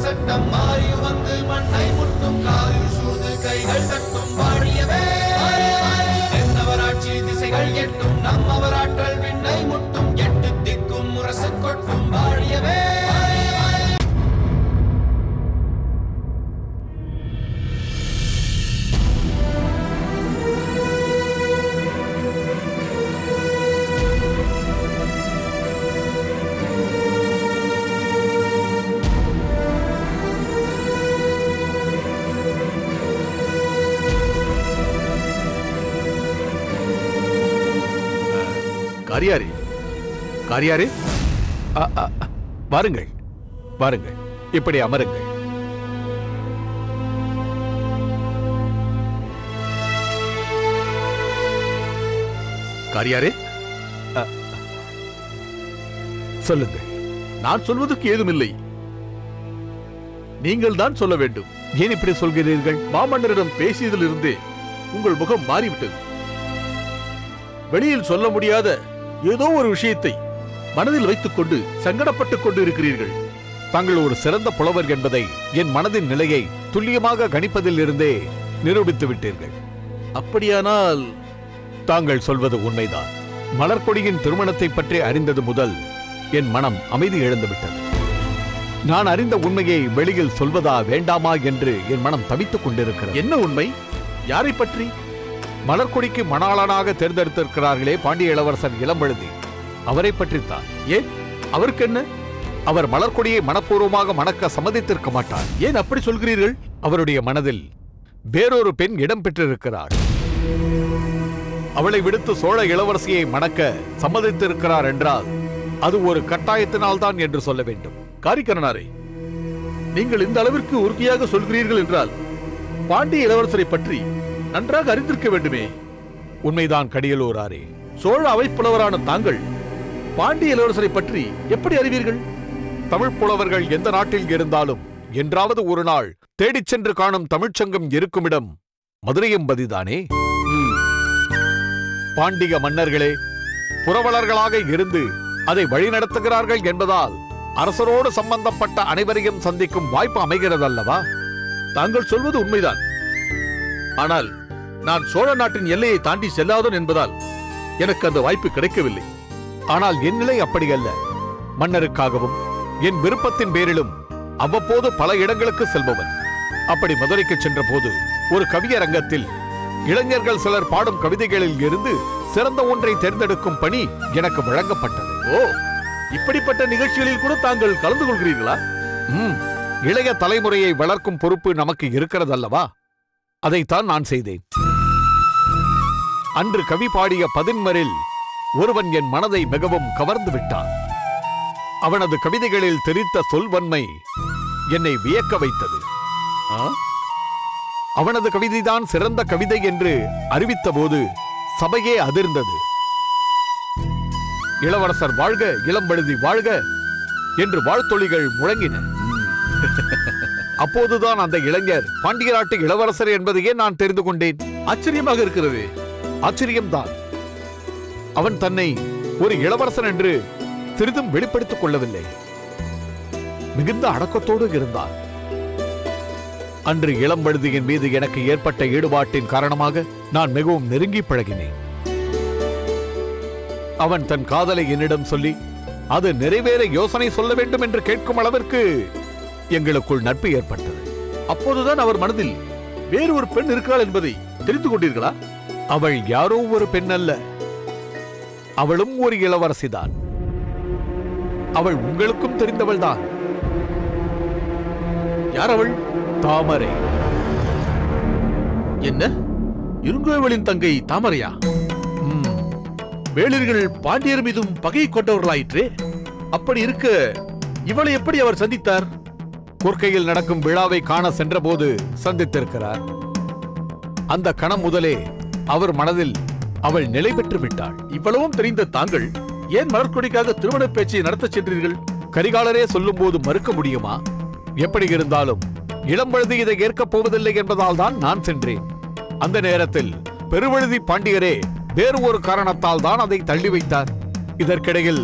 சட்டம் மாறி வந்து மண்ணை முட்டும் காலில் சூழ்ந்து கைகள் தட்டும் வாழியவே என்னவராட்சி திசைகள் எட்டும் நம்மவராற்றல் விண்ணை முட்டும் எட்டு திக்கும் முரசு கொட்டும் வாழியவே. காரியாரே, காரியாரே, வாருங்கள் வாருங்கள், இப்படி அமருங்கள். காரியாரே, சொல்லுங்கள். நான் சொல்வதற்கு ஏதுமில்லை, நீங்கள் தான் சொல்ல வேண்டும். ஏன் இப்படி சொல்கிறீர்கள்? மாமன்னரிடம் பேசியதிலிருந்து உங்கள் முகம் மாறிவிட்டது. வெளியில் சொல்ல முடியாத ஏதோ ஒரு விஷயத்தை மனதில் வைத்துக் கொண்டு சங்கடப்பட்டுக் கொண்டு இருக்கிறீர்கள். தாங்கள் ஒரு சிறந்த புலவர் என்பதை என் மனதின் நிலையை துல்லியமாக கணிப்பதில் இருந்தே நிரூபித்து விட்டீர்கள். அப்படியானால் தாங்கள் சொல்வது உண்மைதான். மலர்கொடியின் திருமணத்தை பற்றி அறிந்தது முதல் என் மனம் அமைதி இழந்துவிட்டது. நான் அறிந்த உண்மையை வெளியில் சொல்வதா வேண்டாமா என்று என் மனம் தவித்துக் கொண்டிருக்கிறது. என்ன உண்மை? யாரை பற்றி? மலர்கொடிக்கு மணாளனாக தேர்ந்தெடுத்திருக்கிறார்களே பாண்டிய இளவரசர் இளம்பழுதி, அவரை பற்றித்தான். ஏன், அவருக்கு என்ன? அவர் மலர்கொடியை மனப்பூர்வமாக மணக்க சம்மதித்திருக்க மாட்டார். ஏன் அப்படி சொல்கிறீர்கள்? அவருடைய மனதில் வேறொரு பெண் இடம் பெற்றிருக்கிறார். அவளை விடுத்து சோழ இளவரசியை மணக்க சம்மதித்திருக்கிறார் என்றால் அது ஒரு கட்டாயத்தினால்தான் என்று சொல்ல வேண்டும். காரிக்கரனாரே, நீங்கள் இந்த அளவிற்கு உறுதியாக சொல்கிறீர்கள் என்றால் பாண்டிய இளவரசரை பற்றி நன்றாக அறிந்திருக்க வேண்டுமே. உண்மைதான் கடியலூராரே. சோழ அவைப்புலவரான தாங்கள் பாண்டிய இளவரசரை பற்றி எப்படி அறிவீர்கள்? தமிழ் புலவர்கள் எந்த நாட்டில் இருந்தாலும் என்றாவது ஒரு நாள் தேடிச் சென்று காணும் தமிழ்ச்சங்கம் இருக்குமிடம் மதுரையம்பதிதானே. பாண்டிய மன்னர்களே புரவலர்களாக இருந்து அதை வழிநடத்துகிறார்கள் என்பதால் அரசரோடு சம்பந்தப்பட்ட அனைவரையும் சந்திக்கும் வாய்ப்பு அமைகிறதல்லவா? தாங்கள் சொல்வது உண்மைதான். ஆனால் நான் சோழ நாட்டின் எல்லையை தாண்டி செல்லாதவன் என்பதால் எனக்கு அந்த வாய்ப்பு கிடைக்கவில்லை. ஆனால் என் நிலை அப்படி அல்ல. மன்னருக்காகவும் என் விருப்பத்தின் பேரிலும் அவ்வப்போது பல இடங்களுக்கு செல்பவன். அப்படி மதுரைக்கு சென்ற போது ஒரு கவியரங்கத்தில் இளைஞர்கள் சிலர் பாடும் கவிதைகளில் இருந்து சிறந்த ஒன்றை தேர்ந்தெடுக்கும் பணி எனக்கு வழங்கப்பட்டது. ஓ, இப்படிப்பட்ட நிகழ்ச்சிகளில் கூட தாங்கள் கலந்து கொள்கிறீர்களா? இளைய தலைமுறையை வளர்க்கும் பொறுப்பு நமக்கு இருக்கிறதல்லவா? அதைத்தான் நான் செய்தேன். அன்று கவி பாடிய பதின்மரில் ஒருவன் என் மனதை மிகவும் கவர்ந்து விட்டான். அவனது கவிதைகளில் தெரித்த சொல்வன்மை என்னை வியக்க வைத்தது. அவனது கவிதைதான் சிறந்த கவிதை என்று அறிவித்த போது சபையே அதிர்ந்தது. இளவரசர் வாழ்க, இளம்பழுதி வாழ்க என்று வாழ்த்தொலிகள் முழங்கின. அப்போதுதான் அந்த இளைஞர் பாண்டிய நாட்டு இளவரசர் என்பதையே நான் தெரிந்து கொண்டேன். ஆச்சரியமாக இருக்கிறது. ஆச்சரியம்தான். அவன் தன்னை ஒரு இளவரசன் என்று சிறிதும் வெளிப்படுத்திக் கொள்ளவில்லை. மிகுந்த அடக்கத்தோடு இருந்தான். அன்று இளம்பழுதியின் மீது எனக்கு ஏற்பட்ட ஈடுபாட்டின் காரணமாக நான் மிகவும் நெருங்கி பழகினேன். அவன் தன் காதலை என்னிடம் சொல்லி அது நிறைவேற யோசனை சொல்ல வேண்டும் என்று கேட்கும் அளவிற்கு எங்களுக்குள் நட்பு ஏற்பட்டது. அப்போதுதான் அவர் மனதில் வேறு ஒரு பெண் இருக்கிறாள் என்பதை தெரிந்து கொண்டீர்களா? அவள் யாரோ ஒரு பெண் அல்ல, அவளும் ஒரு இளவரசிதான். அவள் உங்களுக்கும் தெரிந்தவள்தான். யார் அவள்? தாமரை. என்ன? இருங்கோவலின் தங்கை தாமரையா? வேளிர்கள் பாண்டியர் மீதும் பகை கொண்டவர்களாயிற்றே. அப்படி இருக்க இவளை எப்படி அவர் சந்தித்தார்? கொற்கையில் நடக்கும் விழாவை காண சென்ற போது சந்தித்திருக்கிறார். அந்த கணம் முதலே அவர் மனதில் அவள் நிலை பெற்று விட்டாள். இவ்வளவும் தெரிந்த தாங்கள் ஏன் மலர்கொடிக்காக திருமண பேச்சை நடத்த சென்றீர்கள்? கரிகாலரே சொல்லும் போது மறுக்க முடியுமா? எப்படி இருந்தாலும் இளம்பழுதி இதை ஏற்கப் போவதில்லை என்பதால் தான் நான் சென்றேன். அந்த நேரத்தில் பெருவழுதி பாண்டியரே வேறு ஒரு காரணத்தால் தான் அதை தள்ளி வைத்தார். இதற்கிடையில்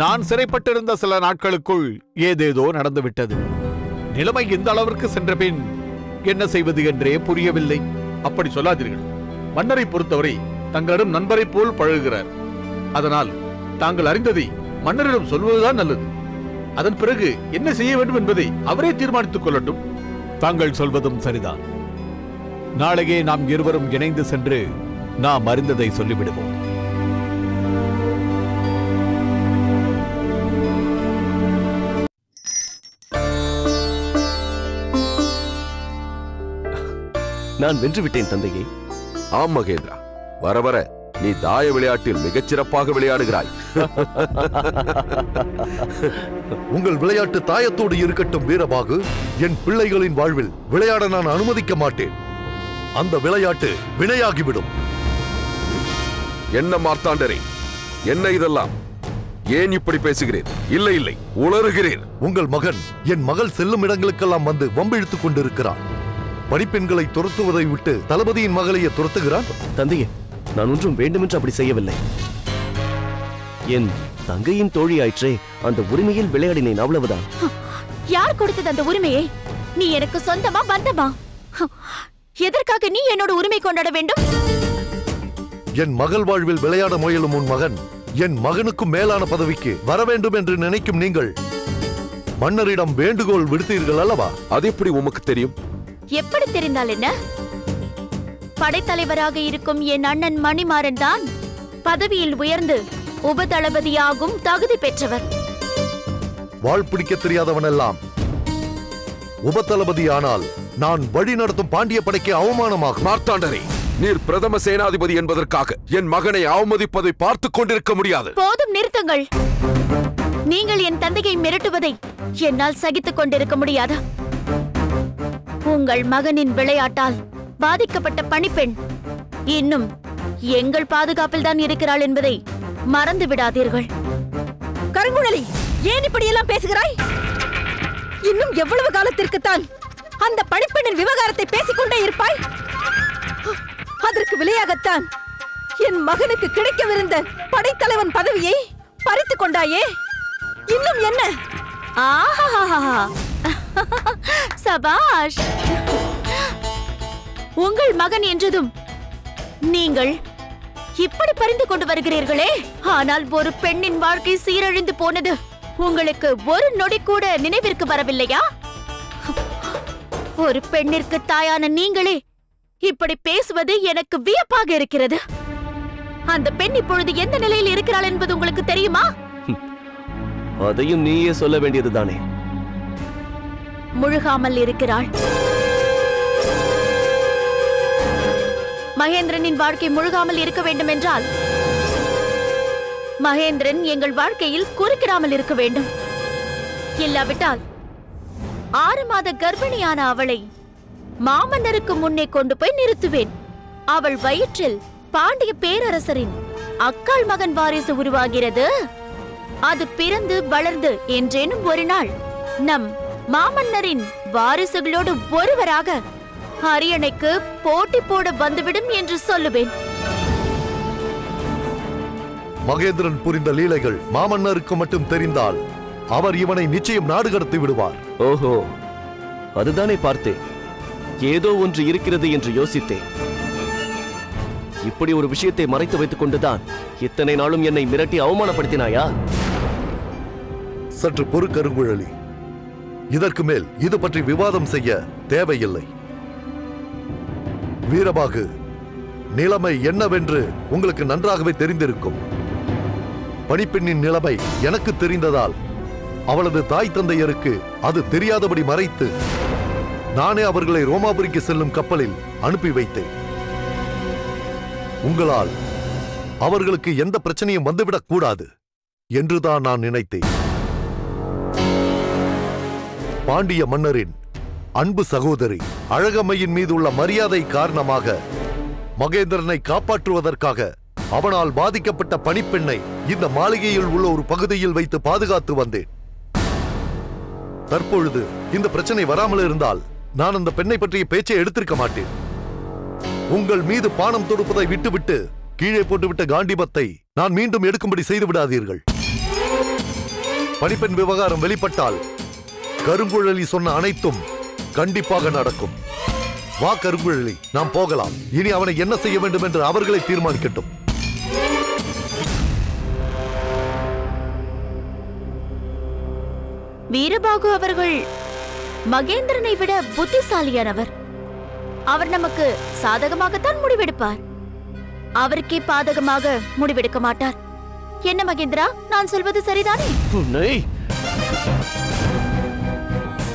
நான் சிறைப்பட்டிருந்த சில நாட்களுக்குள் ஏதேதோ நடந்துவிட்டது. நிலைமை இந்த அளவிற்கு சென்ற பின் என்ன செய்வது என்றே புரியவில்லை. அப்படி சொல்லாதீர்கள். மன்னரை பொறுத்தவரை தங்களிடம் நண்பரை போல் பழகுகிறார். அதனால் தாங்கள் அறிந்ததை மன்னரிடம் சொல்வதுதான் நல்லது. அதன் பிறகு என்ன செய்ய வேண்டும் என்பதை அவரே தீர்மானித்துக் கொள்ளட்டும். தாங்கள் சொல்வதும் சரிதான். நாளையே நாம் இருவரும் இணைந்து சென்று நாம் அறிந்ததை சொல்லிவிடுவோம். நான் வென்றுவிட்டேன் தந்தையே. ஆம் மகேந்திரா, வர வர நீ தாய விளையாட்டில் மிகச்சிறப்பாக விளையாடுகிறாய். உங்கள் விளையாட்டு தாயத்தோடு இருக்கட்டும் வீரபாகு. என் பிள்ளைகளின் வாழ்வில் விளையாட நான் அனுமதிக்க மாட்டேன். அந்த விளையாட்டு வினையாகிவிடும். என்ன மார்த்தாண்டரே, என்ன இதெல்லாம்? ஏன் இப்படி பேசுகிறேன்? இல்லை இல்லை, உளறுகிறேன். உங்கள் மகன் என் மகள் செல்லும் இடங்களுக்கெல்லாம் வந்து வம்பிழுத்துக் கொண்டிருக்கிறான். பணிப்பெண்களை துரத்துவதை விட்டு தளபதியின் மகளையே துரத்துகிறான். தந்தையே, நான் ஒன்றும் வேண்டுமென்று அப்படி செய்யவில்லை. என் தங்கையின் தோழியாயிற்றே, அந்த உரிமையில் விளையாடினேன், அவ்வளவுதான். யார் கொடுத்தது அந்த உரிமையை? நீ எனக்கு சொந்தமா பந்தமா? எதற்காக நீ என்னோட உரிமை கொண்டாட வேண்டும்? என் மகள் வாழ்வில் விளையாட முயலும் உன் மகன் என் மகனுக்கும் மேலான பதவிக்கு வர வேண்டும் என்று நினைக்கும் நீங்கள் மன்னரிடம் வேண்டுகோள் விடுத்தீர்கள் அல்லவா? அது எப்படி உமக்கு தெரியும்? எப்படி தெரிந்தால் என்ன? படைத்தலைவராக இருக்கும் என் அண்ணன் மணிமாறன் தான் பதவியில் உயர்ந்து உபதளபதியாகும் தகுதி பெற்றவர். வாழ் பிடிக்க தெரியாதவனெல்லாம் உபதளபதி ஆனால் நான் வழி நடத்தும் பாண்டிய படைக்கு அவமானமாகும். மார்த்தாண்டரே, நீர் பிரதம சேனாதிபதி என்பதற்காக என் மகனை அவமதிப்பதை பார்த்துக் கொண்டிருக்க முடியாது. போதும், நிறுத்துங்கள். நீங்கள் என் தந்தையை மிரட்டுவதை என்னால் சகித்துக் கொண்டிருக்க முடியாது. உங்கள் மகனின் விளையாட்டால் பாதிக்கப்பட்ட பணிப்பெண் இன்னும் எங்கள் பாதுகாப்பில் தான் இருக்கிறாள் என்பதை மறந்து விடாதீர்கள். கருங்குழலி, ஏன் இப்படி எல்லாம் பேசுகிறாய்? இன்னும் எவ்வளவு காலத்திற்குத்தான் அந்த பணிப்பெண்ணின் விவகாரத்தை பேசிக்கொண்டே இருப்பாய்? அதற்கு விலையாகத்தான் என் மகனுக்கு கிடைக்கவிருந்த படைத்தலைவன் பதவியை பறித்துக் கொண்டாயே. இன்னும் என்ன? ஆஹா, சபாஷ். உங்கள் மகன் என்றதும் நீங்கள் இப்படி பறிந்து கொண்டு வருகிறீர்களே. ஆனால் ஒரு பெண்ணின் வாழ்க்கை சீரழிந்து போனது உங்களுக்கு ஒரு நொடி கூட நினைவிற்கு வரவில்லையா? ஒரு பெண்ணிற்கு தாயான நீங்களே இப்படி பேசுவது எனக்கு வியப்பாக இருக்கிறது. அந்த பெண் இப்பொழுது எந்த நிலையில் இருக்கிறாள் என்பது உங்களுக்கு தெரியுமா? அதையும் நீயே சொல்ல வேண்டியதுதானே. முழுகாமல் இருக்கிறாள். மகேந்திரனின் வாழ்க்கை முழுகாமல் இருக்க வேண்டும் என்றால் மகேந்திரன் எங்கள் வாழ்க்கையில் குறுக்கிடாமல் இருக்க வேண்டும். இல்லாவிட்டால் 6 மாத கர்ப்பிணியான அவளை மாமன்னருக்கு முன்னே கொண்டு போய் நிறுத்துவேன். அவள் வயிற்றில் பாண்டிய பேரரசரின் அக்காள் மகன் வாரிசு உருவாகிறது. அது பிறந்து வளர்ந்து என்றேனும் ஒரு நாள் நம் மாமன்னரின் வாரிசுகளோடு ஒருவராக அரியணைக்கு போட்டி போட வந்துவிடும் என்று சொல்லுவேன். மகேந்திரன் புரிந்த லீலைகள் மாமன்னருக்கு மட்டும் தெரிந்தால் அவர் இவனை நிச்சயம் நாடு கடத்தி விடுவார். ஓஹோ, அதுதானே பார்த்தேன். ஏதோ ஒன்று இருக்கிறது என்று யோசித்தேன். இப்படி ஒரு விஷயத்தை மறைத்து வைத்துக் கொண்டுதான் இத்தனை நாளும் என்னை மிரட்டி அவமானப்படுத்தினாயா? சற்று பொறு கருங்குழலி. இதற்கு மேல் இது பற்றி விவாதம் செய்ய தேவையில்லை. வீரபாகு, நிலைமை என்னவென்று உங்களுக்கு நன்றாகவே தெரிந்திருக்கும். பணிப்பெண்ணின் நிலைமை எனக்கு தெரிந்ததால் அவளது தாய் தந்தையருக்கு அது தெரியாதபடி மறைத்து நானே அவர்களை ரோமாபுரிக்கு செல்லும் கப்பலில் அனுப்பி வைத்தேன். உங்களால் அவர்களுக்கு எந்த பிரச்சனையும் வந்துவிடக் கூடாது என்றுதான் நான் நினைத்தேன். பாண்டிய மன்னரின் அன்பு சகோதரி அழகம்மையின் மீது உள்ள மரியாதை காரணமாக மகேந்திரனை காப்பாற்றுவதற்காக அவனால் பாதிக்கப்பட்ட பணிப்பெண்ணை இந்த மாளிகையில் உள்ள ஒரு பகுதியில் வைத்து பாதுகாத்து வந்தேன். தற்பொழுது இந்த பிரச்சனை வராமல் இருந்தால் நான் அந்த பெண்ணை பற்றிய பேச்சை எடுத்திருக்க மாட்டேன். உங்கள் மீது பானம் தொடுப்பதை விட்டுவிட்டு கீழே போட்டுவிட்ட காண்டிபத்தை நான் மீண்டும் எடுக்கும்படி செய்து விடாதீர்கள். பணிப்பெண் விவகாரம் வெளிப்பட்டால் கருங்குழலி சொன்ன அனைத்தும் கண்டிப்பாக நடக்கும். வா கருங்குழலி, நாம் போகலாம். இனி அவனை என்ன செய்ய வேண்டும் என்று அவர்களை தீர்மானிக்கட்டும். வீரபாகு அவர்கள் மகேந்திரனை விட புத்திசாலியானவர். அவர் நமக்கு சாதகமாகத்தான் முடிவெடுப்பார். அவருக்கே பாதகமாக முடிவெடுக்க மாட்டார். என்ன மகேந்திரா, நான் சொல்வது சரிதானே? உன்னை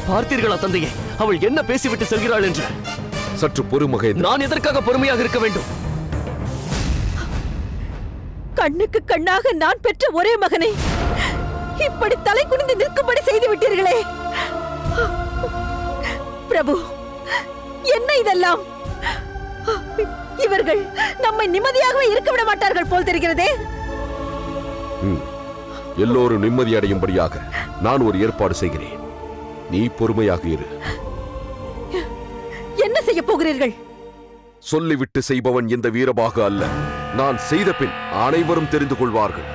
பார்த்தீர்களா தந்தையே, அவள் என்ன பேசிவிட்டு செல்கிறாள் என்று? சற்று பொறு மகேந்திரா. நான் எதற்காக பொறுமையாக இருக்க வேண்டும்? கண்ணுக்கு கண்ணாக நான் பெற்ற ஒரே மகனை இப்படி தலை குனிந்து நிற்கும்படி செய்து விட்டீர்களே பிரபு, என்ன இதெல்லாம்? இவர்கள் நம்மை நிம்மதியாகவே இருக்க விட மாட்டார்கள் போல் தெரிகிறதே. எல்லோரும் நிம்மதி அடையும்படியாக நான் ஒரு ஏற்பாடு செய்கிறேன். நீ பொறுமையாக இரு. என்ன செய்ய போகிறீர்கள்? சொல்லிவிட்டு செய்பவன் இந்த வீரபாகு அல்ல. நான் செய்த பின் அனைவரும் தெரிந்து கொள்வார்கள்.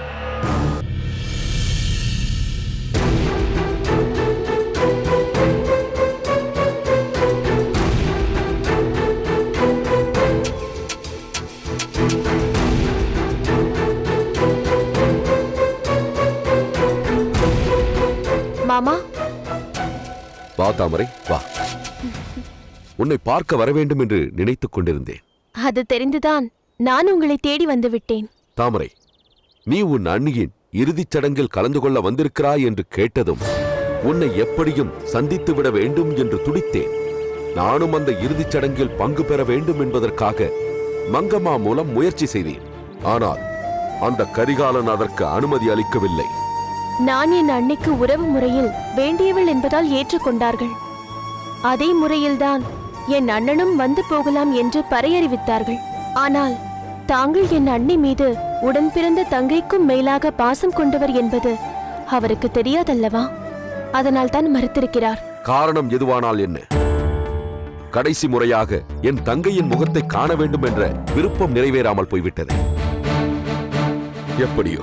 மாமா, வா தாமரை, வா. உன்னை பார்க்க வர வேண்டும் என்று நினைத்துக் கொண்டிருந்தேன். அது தெரிந்துதான் நான் உங்களை தேடி வந்து விட்டேன். தாமரை, நீ உன் அண்ணியின் இறுதிச் சடங்கில் கலந்து கொள்ள வந்திருக்கிறாய் என்று கேட்டதும் உன்னை எப்படியும் சந்தித்து விட வேண்டும் என்று துடித்தேன். நானும் அந்த இறுதிச் சடங்கில் பங்கு பெற வேண்டும் என்பதற்காக மங்கம்மா மூலம் முயற்சி செய்தேன். ஆனால் அந்த கரிகாலன் அதற்கு அனுமதி அளிக்கவில்லை. நான் என் அன்னைக்கு உறவு முறையில் வேண்டியவள் என்பதால் ஏற்றுக்கொண்டார்கள். அதே முறையில்தான் என் அண்ணனும் வந்து போகலாம் என்று பறையறிவித்தார்கள். ஆனால் தாங்கள் என் அண்ணி மீது உடன் பிறந்த தங்கைக்கும் மேலாக பாசம் கொண்டவர் என்பது அவருக்கு தெரியாதல்லவா? அதனால் தான் மறுத்திருக்கிறார். காரணம் எதுவானால் என்ன? கடைசி முறையாக என் தங்கையின் முகத்தை காண வேண்டும் என்ற விருப்பம் நிறைவேறாமல் போய்விட்டது. எப்படியோ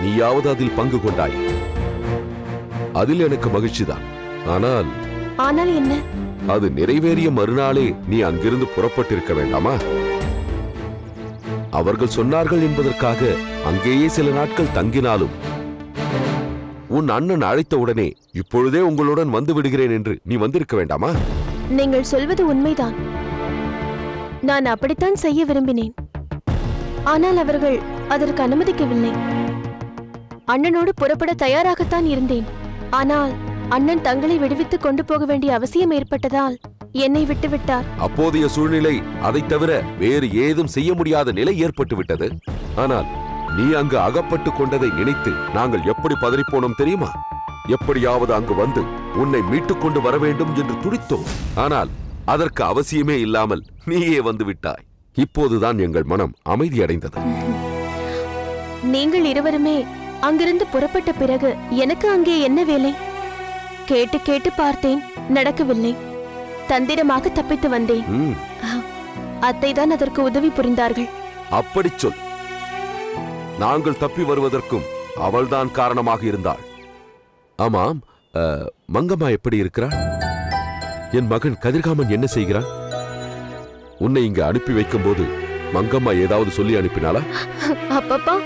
நீயாவது அதில் பங்கு கொண்டாய். அதில் எனக்கு மகிழ்ச்சிதான். ஆனால் என்ன? அது நிறைவேறிய மறுநாளே நீ அங்கிருந்து புறப்பட்டிருக்க வேண்டாமா? அவர்கள் சொன்னார்கள் என்பதற்காக அங்கேயே சில நாட்கள் தங்கினாலும் உன் அண்ணன் அழைத்தவுடனே இப்பொழுதே உங்களுடன் வந்து விடுகிறேன் என்று நீ வந்திருக்க வேண்டாமா? நீங்கள் சொல்வது உண்மைதான். நான் அப்படித்தான் செய்ய விரும்பினேன். ஆனால் அவர்கள் அதற்கு அனுமதிக்கவில்லை. அண்ணனோடு புறப்பட தயாராகத்தான் இருந்தேன். ஆனால் அண்ணன் தங்களை விடுவித்துக் கொண்டு போக வேண்டிய அவசியம் ஏற்பட்டதால் என்னை விட்டுவிட்டார். அப்போதைய சூழ்நிலை அதை தவிர வேறு ஏதும் செய்ய முடியாத நிலை ஏற்பட்டு விட்டது. ஆனால் நீ அங்கு அகப்பட்டு கொண்டதை நினைத்து நாங்கள் எப்படி பதறிப்போனோம் தெரியுமா? எப்படியாவது அங்கு வந்து உன்னை மீட்டுக் கொண்டு வர வேண்டும் என்று துடித்தோம். ஆனால் அதற்கு அவசியமே இல்லாமல் நீயே வந்து விட்டாய். இப்போதுதான் எங்கள் மனம் அமைதியடைந்தது. நீங்கள் இருவருமே அங்கிருந்து புறப்பட்ட பிறகு எனக்கு அங்கே என்ன வேலை? கேட்டு கேட்டு பார்த்தேன், நடக்கவில்லை. தந்திரமாக தப்பித்து வந்தேன். அத்தைதான் அதற்கு உதவி புரிந்தார்கள். அப்படி சொல். நாங்கள் தப்பி வருவதற்கும் அவள்தான் காரணமாக இருந்தாள். ஆமாம், மங்கம்மா எப்படி இருக்கிறாள்? என் மகன் கதிர்காமன் என்ன செய்கிறான்? உன்னை இங்கு அனுப்பி வைக்கும் போது மங்கம்மா ஏதாவது சொல்லி அனுப்பினாளா? அப்பப்பா,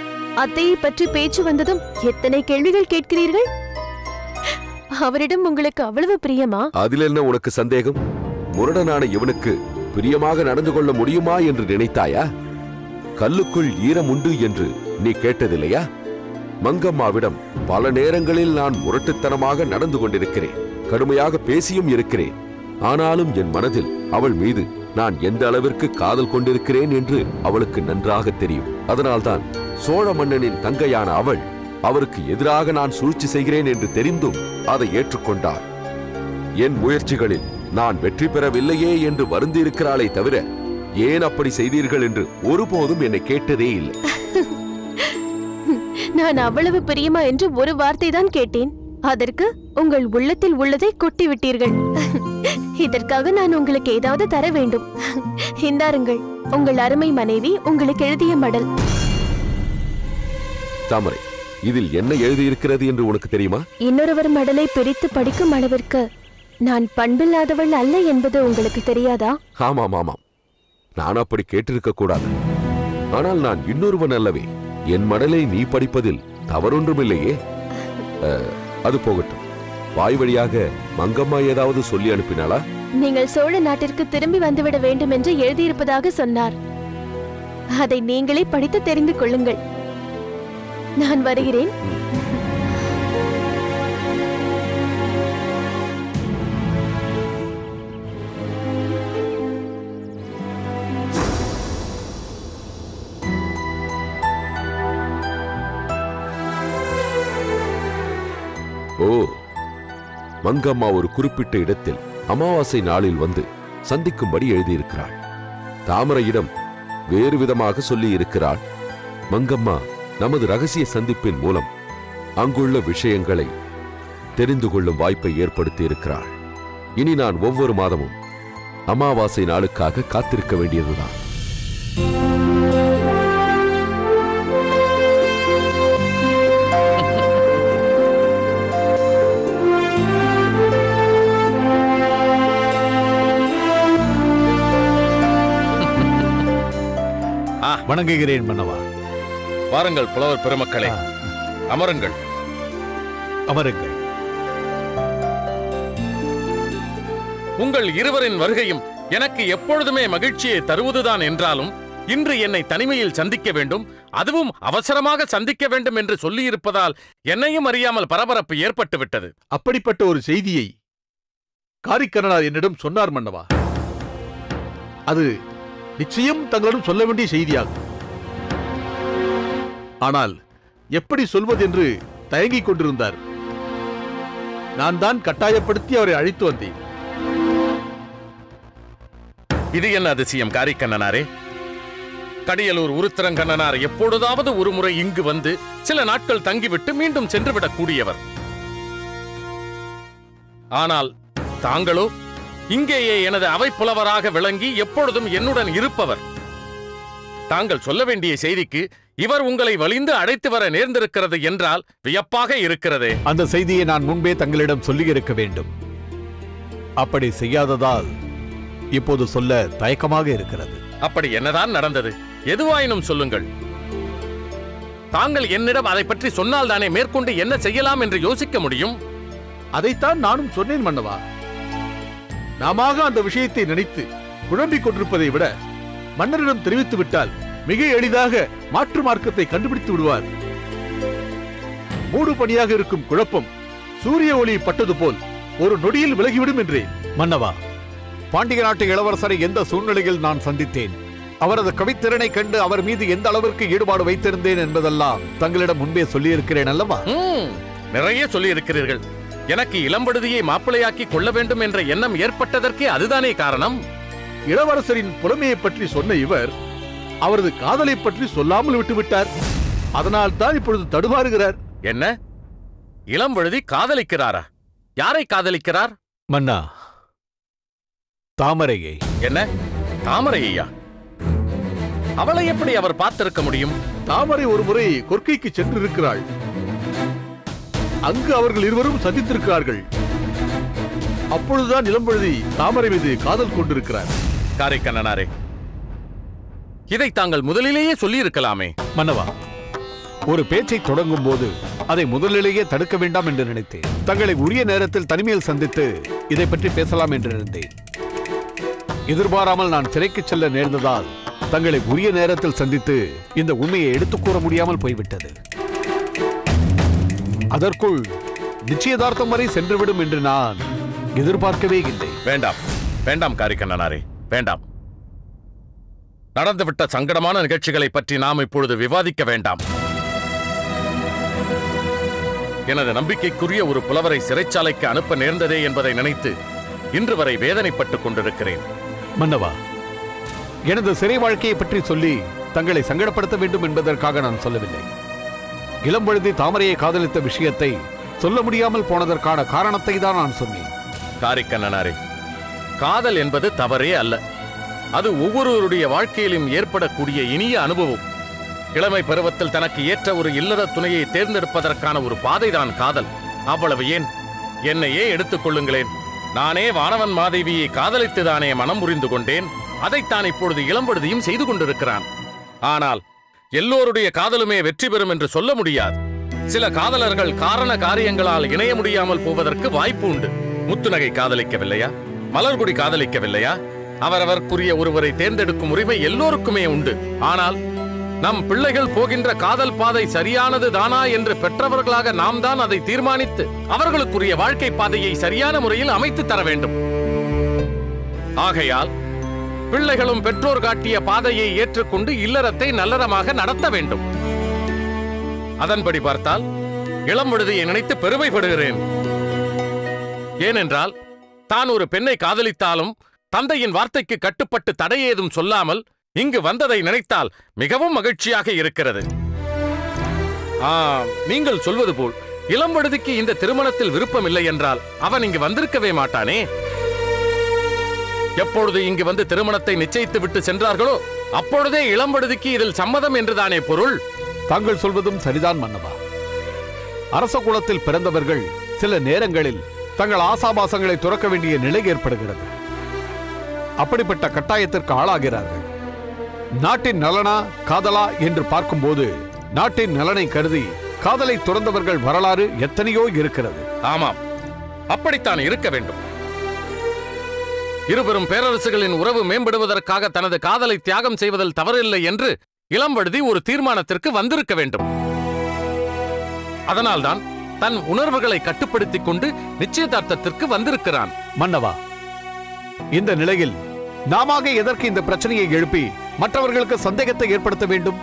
அத்தையை பற்றி பேச்சு வந்ததும் எத்தனை கேள்விகள் கேட்கிறீர்கள். அவரிடம் உங்களுக்கு அவ்வளவு பிரியமா? அதில் என்ன உனக்கு சந்தேகம்? முரடனான இவனுக்கு பிரியமாக நடந்து கொள்ள முடியுமா என்று நினைத்தாயா? கல்லுக்குள் ஈரம் உண்டு என்று நீ கேட்டதில்லையா? மங்கம்மாவிடம் பல நேரங்களில் நான் முரட்டுத்தனமாக நடந்து கொண்டிருக்கிறேன், கடுமையாக பேசியும் இருக்கிறேன். ஆனாலும் என் மனதில் அவள் மீது நான் எந்த அளவிற்கு காதல் கொண்டிருக்கிறேன் என்று அவளுக்கு நன்றாக தெரியும். அதனால்தான் சோழ மன்னனின் தங்கையான அவள் அவருக்கு எதிராக நான் சூழ்ச்சி செய்கிறேன் என்று தெரிந்தும் அதை ஏற்றுக்கொண்டார். என் முயற்சிகளில் நான் வெற்றி பெறவில்லையே என்று வருந்திருக்கிறாளே தவிர ஏன் அப்படி செய்தீர்கள் என்று ஒருபோதும் என்னை கேட்டதே இல்லை. நான் அவ்வளவு பிரியமா என்று ஒரு வார்த்தை தான் கேட்டேன். அதற்கு உங்கள் உள்ளத்தில் உள்ளதை கொட்டி விட்டீர்கள். இதற்காக நான் உங்களுக்கு ஏதாவது தர வேண்டும். இந்தாருங்கள், உங்கள் அருமை மனைவி உங்களுக்கு எழுதிய மடல். தாமரை, இதில் என்ன எழுதியிருக்கிறது என்று உனக்கு தெரியுமா? இன்னொருவர் மடலை பிரித்து படிக்கும் அளவிற்கு நான் பண்பில்லாதவள் அல்ல என்பது உங்களுக்கு தெரியாதா? ஆமாம் ஆமாம், நான் அப்படி கேட்டிருக்க கூடாது. ஆனால் நான் இன்னொருவன் அல்லவே. என் மடலை நீ படிப்பதில் தவறொன்றுமில்லையே. அது போகட்டும். வாய் வழியாக மங்கம்மா ஏதாவது சொல்லி அனுப்பினாளா? நீங்கள் சோழ நாட்டிற்கு திரும்பி வந்துவிட வேண்டும் என்று எழுதியிருப்பதாக சொன்னார். அதை நீங்களே படித்து தெரிந்து கொள்ளுங்கள். நான் வருகிறேன். ஓ, மங்கம்மா ஒரு குறிப்பிட்ட இடத்தில் அமாவாசை நாளில் வந்து சந்திக்கும்படி எழுதியிருக்கிறாள். தாமரையிடம் வேறு விதமாக சொல்லி இருக்கிறாள். மங்கம்மா நமது ரகசிய சந்திப்பின் மூலம் அங்குள்ள விஷயங்களை தெரிந்து கொள்ளும் வாய்ப்பை ஏற்படுத்தி இருக்கிறாள். இனி நான் ஒவ்வொரு மாதமும் அமாவாசை நாளுக்காக காத்திருக்க வேண்டியதுதான். வணங்குகிறேன் மன்னவா. வாருங்கள் புலவர் பெருமக்களே, அமருங்கள். அமருங்கள். உங்கள் இருவரின் வருகையும் எனக்கு எப்பொழுதுமே மகிழ்ச்சியை தருவதுதான் என்றாலும் இன்று என்னை தனிமையில் சந்திக்க வேண்டும், அதுவும் அவசரமாக சந்திக்க வேண்டும் என்று சொல்லியிருப்பதால் என்னையும் அறியாமல் பரபரப்பு ஏற்பட்டுவிட்டது. அப்படிப்பட்ட ஒரு செய்தியை காரிக்கண்ணனார் என்னிடம் சொன்னார் மன்னவா. அது நிச்சயம் தங்களிடம் சொல்ல வேண்டிய செய்தியாகும். ஆனால் எப்படி சொல்வது என்று தயங்கிக் கொண்டிருந்தார். நான் தான் கட்டாயப்படுத்தி அவரை அழைத்து வந்தேன். இது என்ன அதிசயம் காரிக்கண்ணனாரே? கடியலூர் உருத்திரங்கண்ணனார் எப்பொழுதாவது ஒரு முறை இங்கு வந்து சில நாட்கள் தங்கிவிட்டு மீண்டும் சென்றுவிடக் கூடியவர். ஆனால் தாங்களோ இங்கேயே எனது அவை புலவராக விளங்கி எப்பொழுதும் என்னுடன் இருப்பவர். தாங்கள் சொல்ல வேண்டிய செய்திக்கு இவர் உங்களை வலிந்து அழைத்து வர நேர்ந்திருக்கிறது என்றால் வியப்பாக இருக்கிறதே. அந்த செய்தியை நான் முன்பே தங்களிடம் சொல்லியிருக்க வேண்டும். அப்படி செய்யாததால் இப்போது சொல்ல தயக்கமாக இருக்கிறது. அப்படி என்னதான் நடந்தது? எதுவாயினும் சொல்லுங்கள். தாங்கள் என்னிடம் அதை பற்றி சொன்னால் தானே மேற்கொண்டு என்ன செய்யலாம் என்று யோசிக்க முடியும். அதைத்தான் நானும் சொன்னேன் மன்னவா. நாம அந்த விஷயத்தை நினைத்து குழம்பிக் கொண்டிருப்பதை விட மன்னரிடம் தெரிவித்து விட்டால் மிக எளிதாக மாற்று மார்க்கத்தை கண்டுபிடித்து விடுவார். மூடு பணியாக இருக்கும் குழப்பம் சூரிய ஒளி பட்டது போல் ஒரு நொடியில் விலகிவிடும் என்றேன். மன்னவா, பாண்டிய நாட்டு இளவரசரை எந்த சூழ்நிலையில் நான் சந்தித்தேன், அவரது கவித்திறனை கண்டு அவர் மீது எந்த அளவிற்கு ஈடுபாடு வைத்திருந்தேன் என்பதெல்லாம் தங்களிடம் முன்பே சொல்லியிருக்கிறேன் அல்லவா? நிறைய சொல்லியிருக்கிறீர்கள். எனக்கு இளம்படுதியை மாப்பிளையாக்கி கொள்ள வேண்டும் என்ற எண்ணம் ஏற்பட்டதற்கே அதுதானே காரணம். இளவரசரின் புலமையை பற்றி சொன்ன இவர் அவரது காதலை பற்றி சொல்லாமல் விட்டுவிட்டார். அதனால் தான் இப்பொழுது தடுமாறுகிறார். என்ன, இளம்பழுதி காதலிக்கிறாரா? யாரை காதலிக்கிறார்? மன்னா, தாமரையை. என்ன, தாமரையா? அவளை எப்படி அவர் பார்த்திருக்க முடியும்? தாமரை ஒரு முறை கொற்கைக்கு சென்றிருக்கிறாள். அங்கு அவர்கள் இருவரும் சந்தித்திருக்கிறார்கள். அப்பொழுதுதான் இளம்பழுதி தாமரை மீது காதல் கொண்டிருக்கிறார். காரைக்கண்ணனாரே, இதை தாங்கள் முதலிலேயே சொல்லியிருக்கலாமே. மன்னவா, ஒரு பேச்சை தொடங்கும் போது அதை முதலிலேயே தடுக்க வேண்டாம் என்று நினைத்தேன். தங்களை உரிய நேரத்தில் தனிமையில் சந்தித்து இதை பற்றி பேசலாம் என்று நினைத்தேன். எதிர்பாராமல் நான் சிறைக்கு செல்ல நேர்ந்ததால் தங்களை உரிய நேரத்தில் சந்தித்து இந்த உண்மையை எடுத்துக் கூற முடியாமல் போய்விட்டது. அதற்குள் நிச்சயதார்த்தம் வரை சென்றுவிடும் என்று நான் எதிர்பார்க்கவே இல்லை. வேண்டாம் வேண்டாம் காரைக்கண்ணனாரே, வேண்டாம். நடந்துவிட்ட சங்கடமான நிகழ்ச்சிகளை பற்றி நாம் இப்பொழுது விவாதிக்க வேண்டாம். எனது நம்பிக்கைக்குரிய ஒரு புலவரை சிறைச்சாலைக்கு அனுப்ப நேர்ந்ததே என்பதை நினைத்து இன்று வரை வேதனைப்பட்டுக் கொண்டிருக்கிறேன். மன்னவா, எனது சிறை வாழ்க்கையை பற்றி சொல்லி தங்களை சங்கடப்படுத்த வேண்டும் என்பதற்காக நான் சொல்லவில்லை. இளம்பழுதி தாமரையை காதலித்த விஷயத்தை சொல்ல முடியாமல் போனதற்கான காரணத்தை தான் நான் சொன்னேன். காரைக்கண்ணனாரே, காதல் என்பது தவறே அல்ல. அது ஒவ்வொருவருடைய வாழ்க்கையிலும் ஏற்படக்கூடிய இனிய அனுபவம். இளமை பருவத்தில் தனக்கு ஏற்ற ஒரு இல்லற துணையை தேர்ந்தெடுப்பதற்கான ஒரு பாதைதான் காதல். அவ்வளவு ஏன், என்னையே எடுத்துக் கொள்ளுங்களேன். நானே வானவன் மாதேவியை காதலித்துதானே மனம் புரிந்து கொண்டேன். அதைத்தான் இப்பொழுது இளம்பழுதியும் செய்து கொண்டிருக்கிறான். ஆனால் எல்லோருடைய காதலுமே வெற்றி பெறும் என்று சொல்ல முடியாது. சில காதலர்கள் காரண காரியங்களால் இணைய முடியாமல் போவதற்கு வாய்ப்பு உண்டு. முத்துநகை காதலிக்கவில்லையா? மலர்குடி காதலிக்கவில்லையா? அவரவர்க்குரிய ஒருவரை தேர்ந்தெடுக்கும் உரிமை எல்லோருக்குமே உண்டு. ஆனால் நம் பிள்ளைகள் போகின்ற காதல் பாதை சரியானது தானா என்று பெற்றவர்களாக நாம் தான் அதை தீர்மானித்து அவர்களுக்குரிய வாழ்க்கை பாதையை சரியான முறையில் அமைத்து தர வேண்டும். ஆகையால் பிள்ளைகளும் பெற்றோர் காட்டிய பாதையை ஏற்றுக்கொண்டு இல்லறத்தை நல்லறமாக நடத்த வேண்டும். அதன்படி பார்த்தால் இளம்பழுதியை நினைத்து பெருமைப்படுகிறேன். ஏனென்றால் தான் ஒரு பெண்ணை காதலித்தாலும் தந்தையின் வார்த்தைக்கு கட்டுப்பட்டு தடையேதும் சொல்லாமல் இங்கு வந்ததை நினைத்தால் மிகவும் மகிழ்ச்சியாக இருக்கிறது. நீங்கள் சொல்வது போல் இளம்பழுதிக்கு இந்த திருமணத்தில் விருப்பம் இல்லை என்றால் அவன் இங்கு வந்திருக்கவே மாட்டானே. எப்பொழுது இங்கு வந்து திருமணத்தை நிச்சயித்து விட்டு சென்றார்களோ அப்பொழுதே இளம்பழுதிக்கு இதில் சம்மதம் என்றுதானே பொருள். தாங்கள் சொல்வதும் சரிதான் மன்னவா. அரச குலத்தில் பிறந்தவர்கள் சில நேரங்களில் தங்கள் ஆசாபாசங்களை துறக்க வேண்டிய நிலை ஏற்படுகிறது. அப்படிப்பட்ட கட்டாயத்திற்கு ஆளாகிறார்கள். நாட்டின் நலனா காதலா என்று பார்க்கும்போது நாட்டின் நலனை கருதி காதலை துறந்தவர்கள் வரலாறு எத்தனையோ இருக்கிறது. ஆமாம், அப்படித்தான் இருக்க வேண்டும். இருவரும் பேரரசுகளின் உறவு மேம்படுவதற்காக தனது காதலை தியாகம் செய்வதில் தவறில்லை என்று இளம்பழுதி ஒரு தீர்மானத்திற்கு வந்திருக்க வேண்டும். அதனால்தான் தன் உணர்வுகளை கட்டுப்படுத்திக் கொண்டு நிச்சயதார்த்தத்திற்கு வந்திருக்கிறான். மன்னவா, இந்த நிலையில் நாம எதற்கு இந்த பிரச்சனையை எழுப்பி மற்றவர்களுக்கு சந்தேகத்தை ஏற்படுத்த வேண்டும்?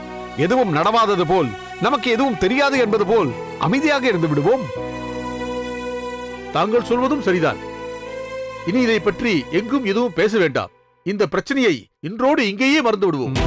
எதுவும் நடவாதது போல், நமக்கு எதுவும் தெரியாது என்பது போல் அமைதியாக இருந்து விடுவோம். தாங்கள் சொல்வதும் சரிதான். இனி இதை பற்றி எங்கும் எதுவும் பேச வேண்டாம். இந்த பிரச்சனையை இன்றோடு இங்கேயே மறந்து விடுவோம்.